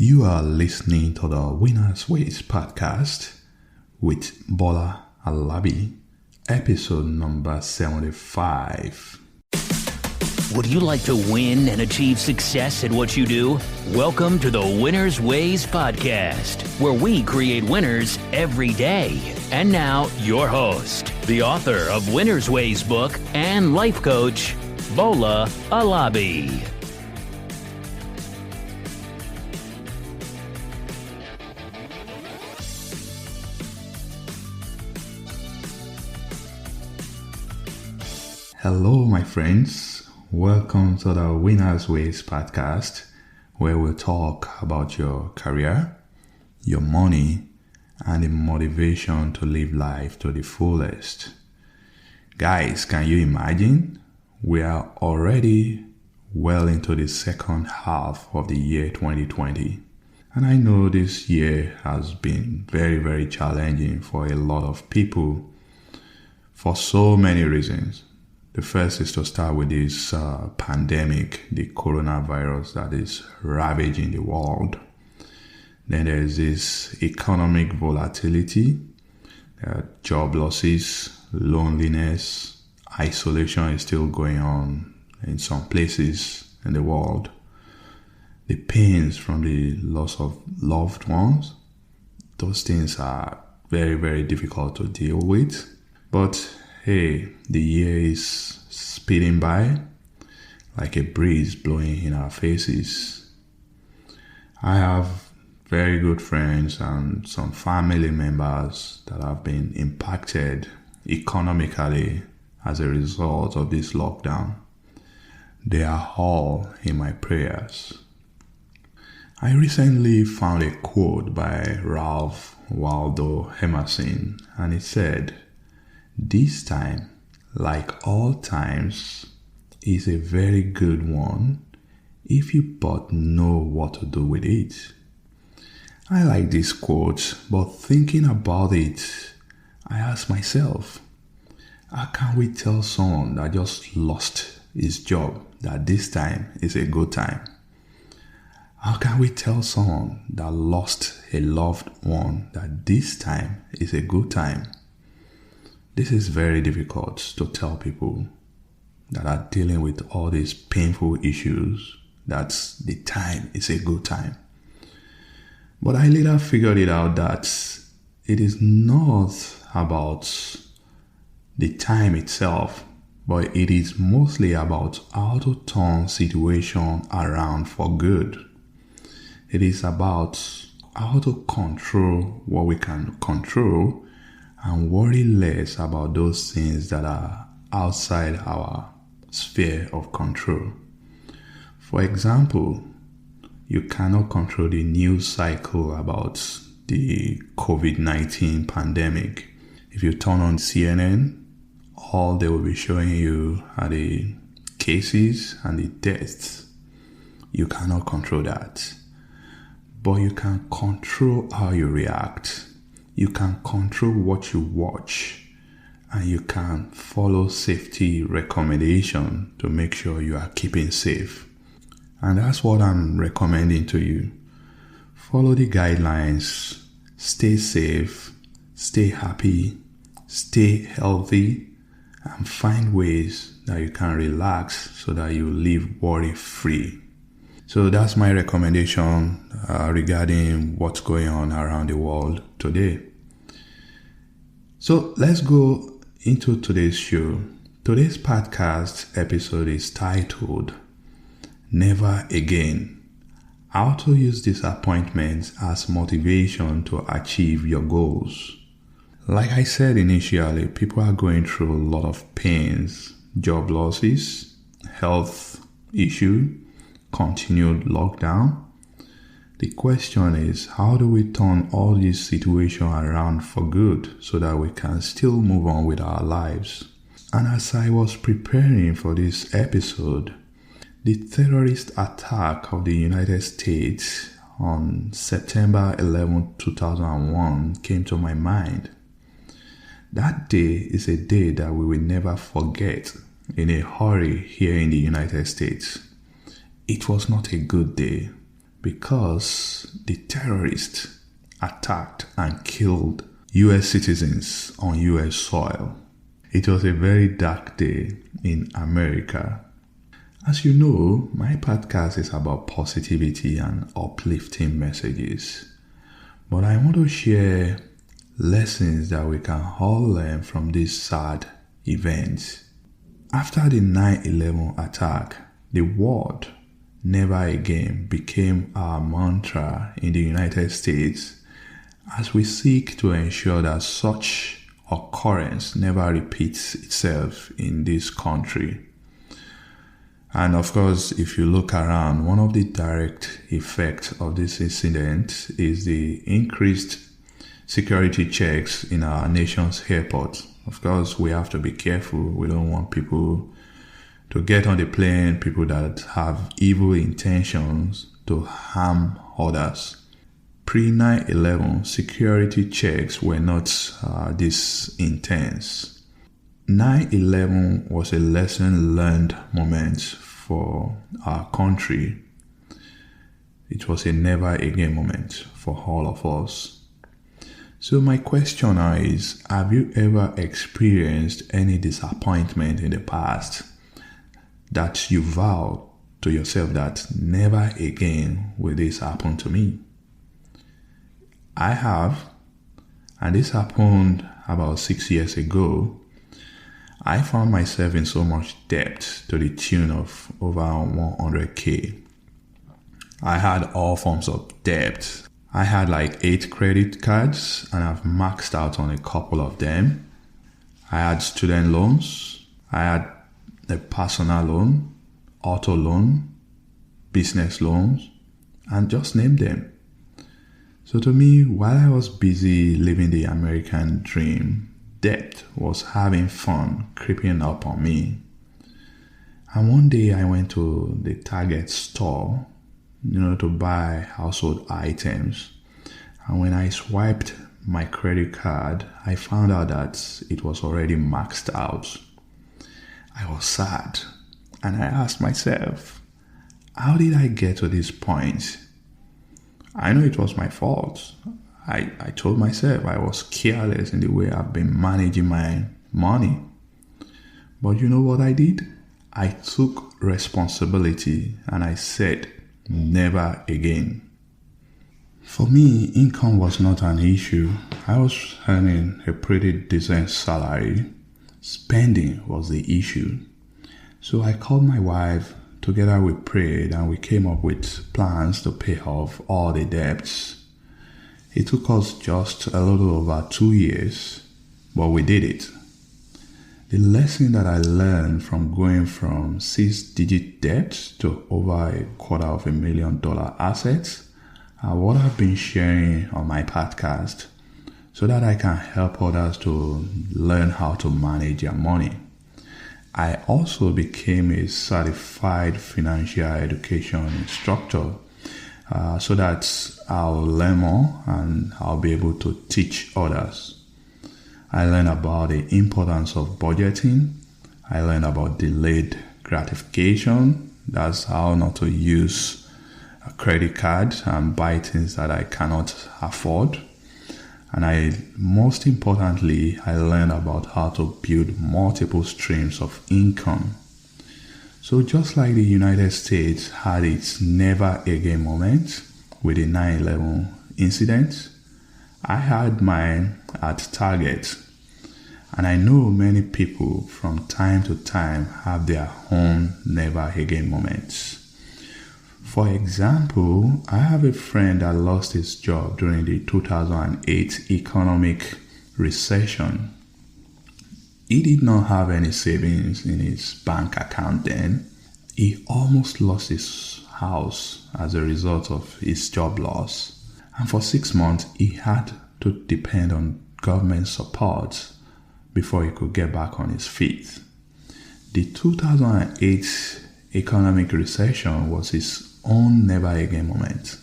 You are listening to the Winner's Ways podcast with Bola Alabi, episode number 75. Would you like to win and achieve success at what you do? Welcome to the Winner's Ways podcast, where we create winners every day. And now, your host, the author of Winner's Ways book and life coach, Bola Alabi. Hello, my friends. Welcome to the Winner's Ways podcast, where we'll talk about your career, your money, and the motivation to live life to the fullest. Guys, can you imagine? We are already well into the second half of the year 2020. And I know this year has been very, very challenging for a lot of people for so many reasons. The first is to start with this pandemic, the coronavirus that is ravaging the world. Then there is this economic volatility, job losses, loneliness, isolation is still going on in some places in the world. The pains from the loss of loved ones, those things are very, very difficult to deal with. But hey, the year is speeding by like a breeze blowing in our faces. I have very good friends and some family members that have been impacted economically as a result of this lockdown. They are all in my prayers. I recently found a quote by Ralph Waldo Emerson, and it said, "This time, like all times, is a very good one if you but know what to do with it." I like this quote, but thinking about it, I ask myself, how can we tell someone that just lost his job that this time is a good time? How can we tell someone that lost a loved one that this time is a good time? This is very difficult to tell people that are dealing with all these painful issues that the time is a good time. But I later figured it out that it is not about the time itself, but it is mostly about how to turn situation around for good. It is about how to control what we can control and worry less about those things that are outside our sphere of control. For example, you cannot control the news cycle about the COVID-19 pandemic. If you turn on CNN, all they will be showing you are the cases and the deaths. You cannot control that. But you can control how you react. You can control what you watch, and you can follow safety recommendation to make sure you are keeping safe. And that's what I'm recommending to you. Follow the guidelines, stay safe, stay happy, stay healthy, and find ways that you can relax so that you live worry-free. So that's my recommendation regarding what's going on around the world today. So let's go into today's show. Today's podcast episode is titled, Never Again. How to use disappointments as motivation to achieve your goals. Like I said initially, people are going through a lot of pains, job losses, health issue, continued lockdown. The question is, how do we turn all this situation around for good so that we can still move on with our lives? And as I was preparing for this episode, the terrorist attack of the United States on September 11, 2001 came to my mind. That day is a day that we will never forget in a hurry here in the United States. It was not a good day. because the terrorists attacked and killed US citizens on US soil. It was a very dark day in America. As you know, my podcast is about positivity and uplifting messages. But I want to share lessons that we can all learn from these sad events. After the 9/11 attack, the word "never again" became our mantra in the United States as we seek to ensure that such occurrence never repeats itself in this country. And of course, if you look around, one of the direct effects of this incident is the increased security checks in our nation's airport. Of course, we have to be careful. We don't want people to get on the plane, people that have evil intentions to harm others. Pre-9/11, security checks were not this intense. 9/11 was a lesson learned moment for our country. It was a never again moment for all of us. So my question now is, have you ever experienced any disappointment in the past that you vowed to yourself that never again will this happen to me? I have, and this happened about 6 years ago. I found myself in so much debt to the tune of over 100K. I had all forms of debt. I had like 8 credit cards and I've maxed out on a couple of them. I had student loans. I had a personal loan, auto loan, business loans, and just name them. So to me, while I was busy living the American dream, debt was having fun creeping up on me. And one day I went to the Target store, to buy household items. And when I swiped my credit card, I found out that it was already maxed out. I was sad and I asked myself, how did I get to this point? I know it was my fault. I told myself I was careless in the way I've been managing my money. But you know what I did? I took responsibility and I said, never again. For me, income was not an issue. I was earning a pretty decent salary. Spending was the issue. So I called my wife. Together we prayed and we came up with plans to pay off all the debts. It took us just a little over 2 years, but we did it. The lesson that I learned from going from 6-digit debt to over $250,000 assets are what I've been sharing on my podcast so that I can help others to learn how to manage their money. I also became a certified financial education instructor so that I'll learn more and I'll be able to teach others. I learned about the importance of budgeting. I learned about delayed gratification. That's how not to use a credit card and buy things that I cannot afford. And most importantly, I learned about how to build multiple streams of income. So just like the United States had its never again moment with the 9/11 incident, I had mine at Target. And I know many people from time to time have their own never again moments. For example, I have a friend that lost his job during the 2008 economic recession. He did not have any savings in his bank account then. He almost lost his house as a result of his job loss. And for 6 months, he had to depend on government support before he could get back on his feet. The 2008 economic recession was his own never again moment.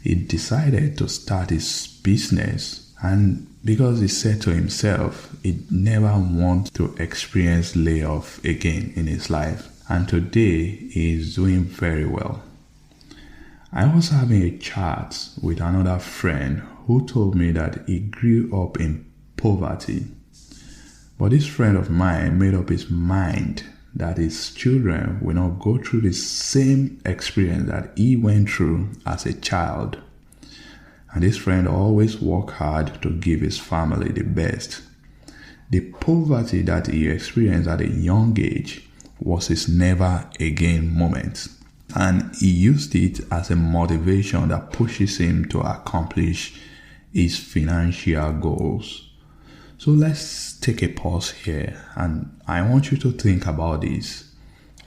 He decided to start his business, and because he said to himself he'd never want to experience layoff again in his life, and today he is doing very well. I was having a chat with another friend who told me that he grew up in poverty. But this friend of mine made up his mind that his children will not go through the same experience that he went through as a child. And this friend always worked hard to give his family the best. The poverty that he experienced at a young age was his never again moment. And he used it as a motivation that pushes him to accomplish his financial goals. So let's take a pause here, and I want you to think about this.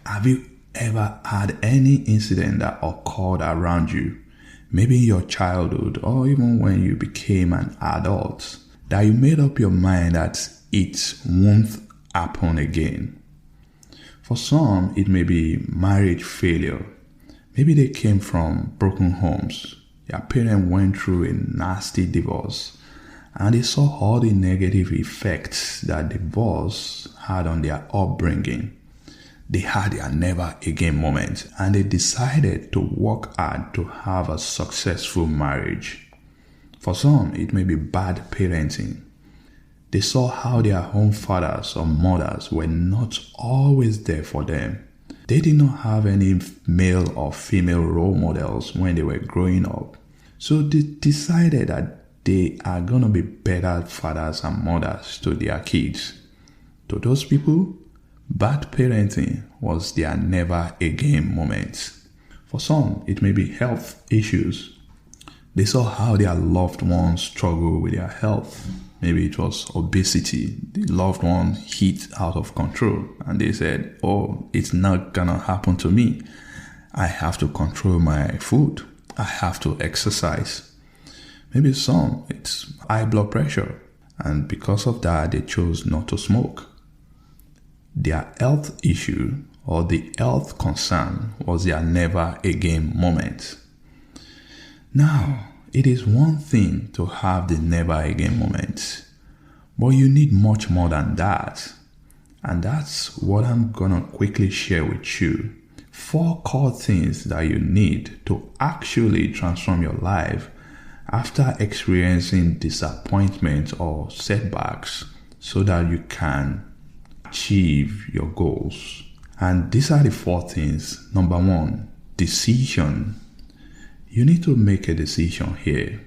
Have you ever had any incident that occurred around you, maybe in your childhood or even when you became an adult, that you made up your mind that it won't happen again? For some, it may be marriage failure. Maybe they came from broken homes. Their parents went through a nasty divorce, and they saw all the negative effects that divorce had on their upbringing. They had their never again moment, and they decided to work hard to have a successful marriage. For some, it may be bad parenting. They saw how their home fathers or mothers were not always there for them. They did not have any male or female role models when they were growing up. So they decided that they are going to be better fathers and mothers to their kids. To those people, bad parenting was their never again moment. For some, it may be health issues. They saw how their loved ones struggle with their health. Maybe it was obesity. The loved one hit out of control, and they said, oh, it's not gonna happen to me. I have to control my food. I have to exercise. Maybe some, it's high blood pressure, and because of that, they chose not to smoke. Their health issue or the health concern was their never again moment. Now, it is one thing to have the never again moment, but you need much more than that. And that's what I'm gonna quickly share with you. 4 core things that you need to actually transform your life after experiencing disappointment or setbacks so that you can achieve your goals. And these are the 4 things. Number 1, decision. You need to make a decision here.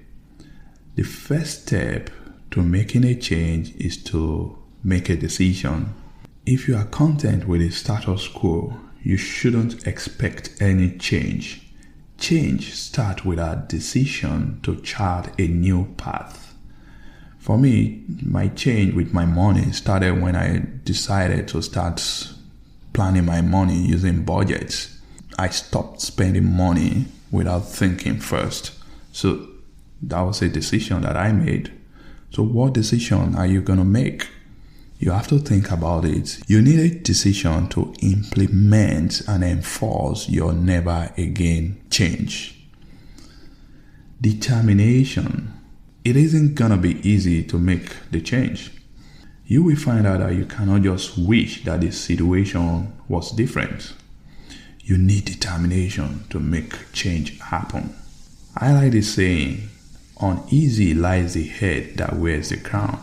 The first step to making a change is to make a decision. If you are content with the status quo, you shouldn't expect any change. Change starts with a decision to chart a new path. For me, my change with my money started when I decided to start planning my money using budgets. I stopped spending money without thinking first. So that was a decision that I made. So what decision are you going to make? You have to think about it. You need a decision to implement and enforce your never again change. Determination. It isn't going to be easy to make the change. You will find out that you cannot just wish that the situation was different. You need determination to make change happen. I like the saying, uneasy lies the head that wears the crown.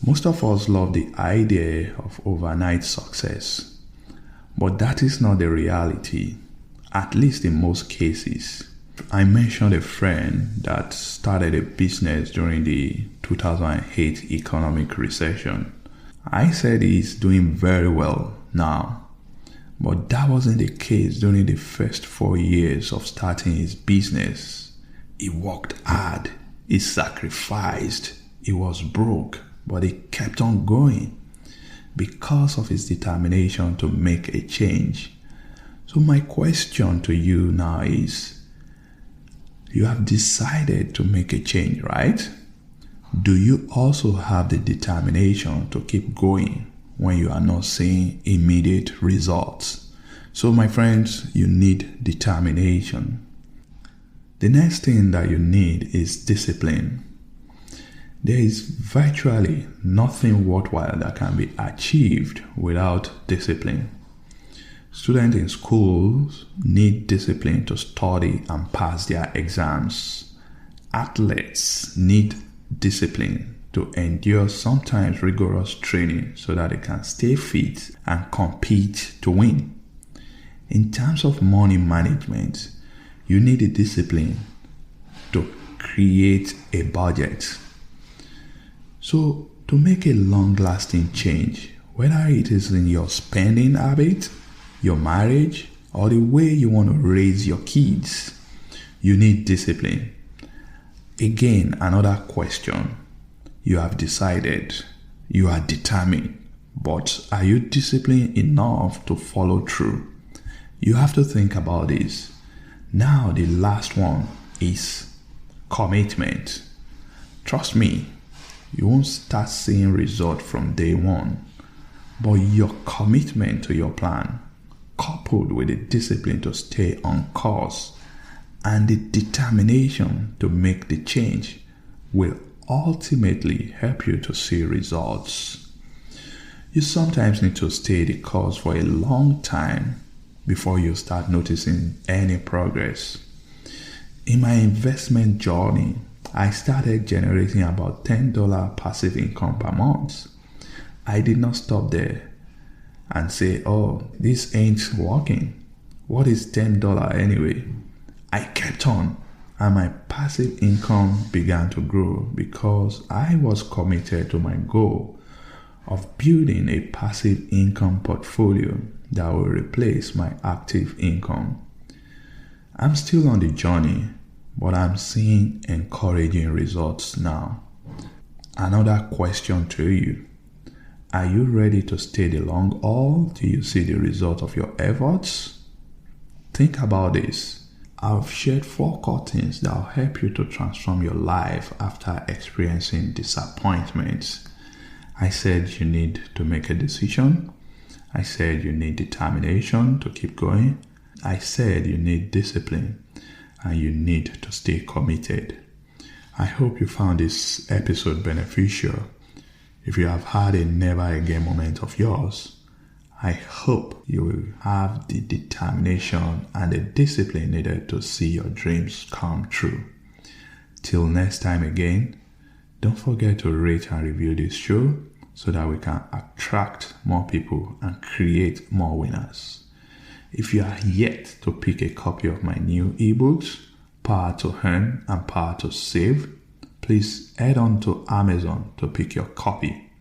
Most of us love the idea of overnight success, but that is not the reality, at least in most cases. I mentioned a friend that started a business during the 2008 economic recession. I said he's doing very well now. But that wasn't the case during the first 4 years of starting his business. He worked hard, he sacrificed, he was broke, but he kept on going because of his determination to make a change. So my question to you now is, you have decided to make a change, right? Do you also have the determination to keep going when you are not seeing immediate results? So my friends, you need determination. The next thing that you need is discipline. There is virtually nothing worthwhile that can be achieved without discipline. Students in schools need discipline to study and pass their exams. Athletes need discipline to endure sometimes rigorous training so that they can stay fit and compete to win. In terms of money management, you need a discipline to create a budget. So, to make a long-lasting change, whether it is in your spending habit, your marriage, or the way you want to raise your kids, you need discipline. Again, another question. You have decided, you are determined, but are you disciplined enough to follow through? You have to think about this. Now, the last one is commitment. Trust me, you won't start seeing results from day one, but your commitment to your plan, coupled with the discipline to stay on course and the determination to make the change, will ultimately help you to see results. You sometimes need to stay the course for a long time before you start noticing any progress. In my investment journey, I started generating about $10 passive income per month. I did not stop there and say, oh, this ain't working. What is $10 anyway? I kept on, and my passive income began to grow because I was committed to my goal of building a passive income portfolio that will replace my active income. I'm still on the journey, but I'm seeing encouraging results now. Another question to you. Are you ready to stay the long haul till you see the result of your efforts? Think about this. I've shared 4 core things that will help you to transform your life after experiencing disappointments. I said you need to make a decision. I said you need determination to keep going. I said you need discipline, and you need to stay committed. I hope you found this episode beneficial. If you have had a never again moment of yours, I hope you will have the determination and the discipline needed to see your dreams come true. Till next time again, don't forget to rate and review this show so that we can attract more people and create more winners. If you are yet to pick a copy of my new ebooks, Power to Earn and Power to Save, please head on to Amazon to pick your copy.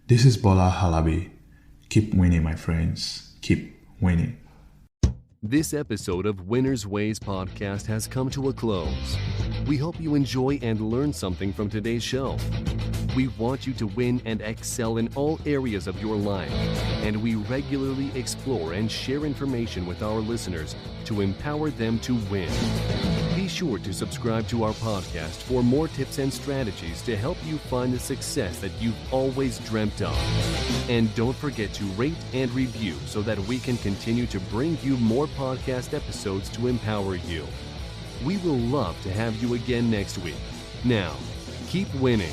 This is Bola Halabi. Keep winning, my friends. Keep winning. This episode of Winner's Ways podcast has come to a close. We hope you enjoy and learn something from today's show. We want you to win and excel in all areas of your life, and we regularly explore and share information with our listeners to empower them to win. Be sure to subscribe to our podcast for more tips and strategies to help you find the success that you've always dreamt of. And don't forget to rate and review so that we can continue to bring you more podcast episodes to empower you. We will love to have you again next week. Now, keep winning.